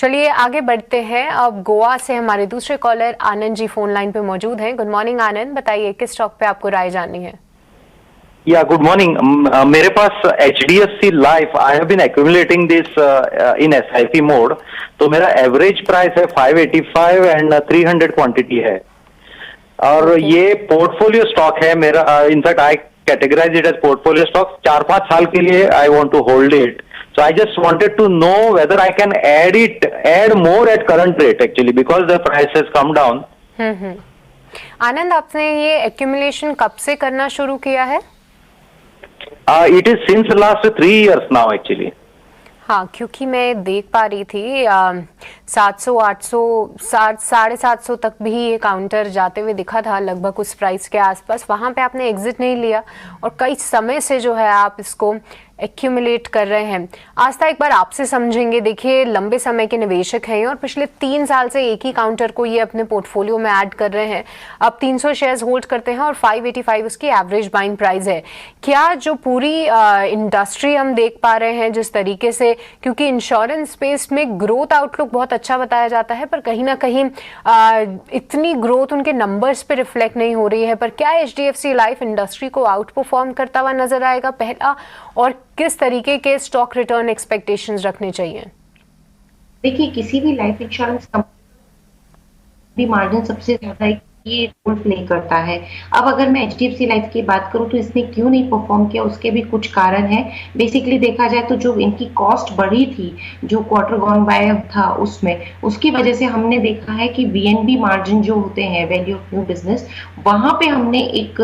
चलिए आगे बढ़ते हैं। अब गोवा से हमारे दूसरे collar Anand ji phone line पे मौजूद हैं। गुड मॉर्निंग आनंद, बताइए किस स्टॉक पे आपको राय जाननी है? या गुड मॉर्निंग। मेरे पास HDFC life, I have been accumulating this in SIP mode. तो मेरा एवरेज प्राइस है 585 एंड 300 क्वांटिटी है, और ओके। ये पोर्टफोलियो स्टॉक है मेरा। In fact I categorise it as portfolio stock. 4-5 साल के लिए I want to hold it. So I just wanted to know whether I can add more at current rate actually, because the price has come down. आनंद, आपने ये accumulation कब से करना शुरू किया है? It is since last 3 years now actually. हाँ, क्योंकि मैं देख पा रही थी 700, 800, 750 तक भी ये काउंटर जाते हुए दिखा था, लगभग उस प्राइस के आसपास। वहाँ पे आपने एग्जिट नहीं लिया और कई समय से जो है आप इसको एक्यूमुलेट कर रहे हैं। आस्था, एक बार आपसे समझेंगे। देखिए, लंबे समय के निवेशक हैं और पिछले 3 साल से एक ही काउंटर को ये अपने पोर्टफोलियो में ऐड कर रहे हैं। अब 300 शेयर्स होल्ड करते हैं और 585 उसकी एवरेज बाइंग प्राइस है। क्या जो पूरी इंडस्ट्री हम देख पा रहे हैं जिस तरीके से, क्योंकि इंश्योरेंस स्पेस में ग्रोथ आउटलुक बहुत अच्छा बताया जाता है, पर कहीं ना कहीं इतनी ग्रोथ उनके नंबर्स पे रिफ्लेक्ट नहीं हो रही है, पर क्या HDFC लाइफ इंडस्ट्री को आउट परफॉर्म करता हुआ नजर आएगा, पहला? और किस तरीके के स्टॉक रिटर्न एक्सपेक्टेशंस रखने चाहिए? देखिए, किसी भी लाइफ इंश्योरेंस कंपनी मार्जिन सबसे ज्यादा ये रोल प्ले करता है। अब अगर मैं HDFC लाइफ की बात करूं तो इसने क्यों नहीं परफॉर्म किया, उसके भी कुछ कारण है। बेसिकली देखा जाए तो जो इनकी कॉस्ट बढ़ी थी, जो क्वार्टर गॉन बाय था उसमें, उसकी वजह से हमने देखा है कि VNB मार्जिन जो होते हैं, वैल्यू ऑफ न्यू बिजनेस, वहां पे हमने एक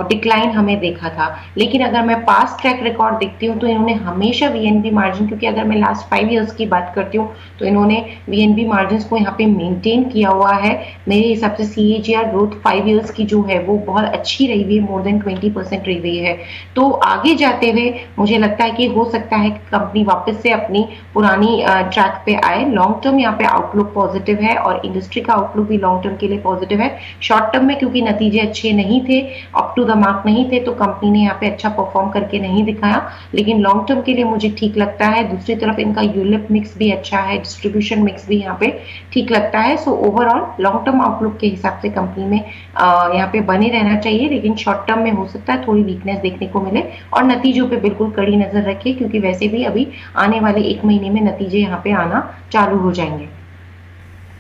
डिक्लाइन हमें देखा था। लेकिन अगर मैं पास्ट ट्रैक रिकॉर्ड देखती हूँ तो इन्होंने हमेशा VNB मार्जिन, क्योंकि अगर मैं लास्ट 5 ईयर्स की बात करती हूँ तो इन्होंने VNB मार्जिन को यहाँ पे मेंटेन किया हुआ है। मेरे हिसाब से CAGR ग्रोथ 5 इयर्स की जो है वो बहुत अच्छी रही हुई है, मोर देन 20% रही हुई है। तो आगे जाते हुए मुझे लगता है कि हो सकता है कि कंपनी वापस से अपनी पुरानी ट्रैक पे आए। लॉन्ग टर्म यहाँ पे आउटलुक पॉजिटिव है और इंडस्ट्री का आउटलुक भी लॉन्ग टर्म के लिए पॉजिटिव है। शॉर्ट टर्म में क्योंकि नतीजे अच्छे नहीं थे, अप टू द मार्क नहीं थे, तो कंपनी ने यहाँ पे अच्छा परफॉर्म करके नहीं दिखाया। लेकिन लॉन्ग टर्म के लिए मुझे ठीक लगता है। दूसरी तरफ इनका यूलिप मिक्स भी अच्छा है, डिस्ट्रीब्यूशन मिक्स भी यहाँ पे ठीक लगता है। So overall long term outlook के हिसाब से कंपनी में यहाँ पे बने रहना चाहिए। लेकिन शॉर्ट टर्म में हो सकता है थोड़ी वीकनेस देखने को मिले, और नतीजों पे बिल्कुल कड़ी नजर रखिए, क्योंकि वैसे भी अभी आने वाले 1 महीने में नतीजे यहाँ पे आना चालू हो जाएंगे।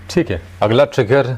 ठीक है, अगला ट्रिगर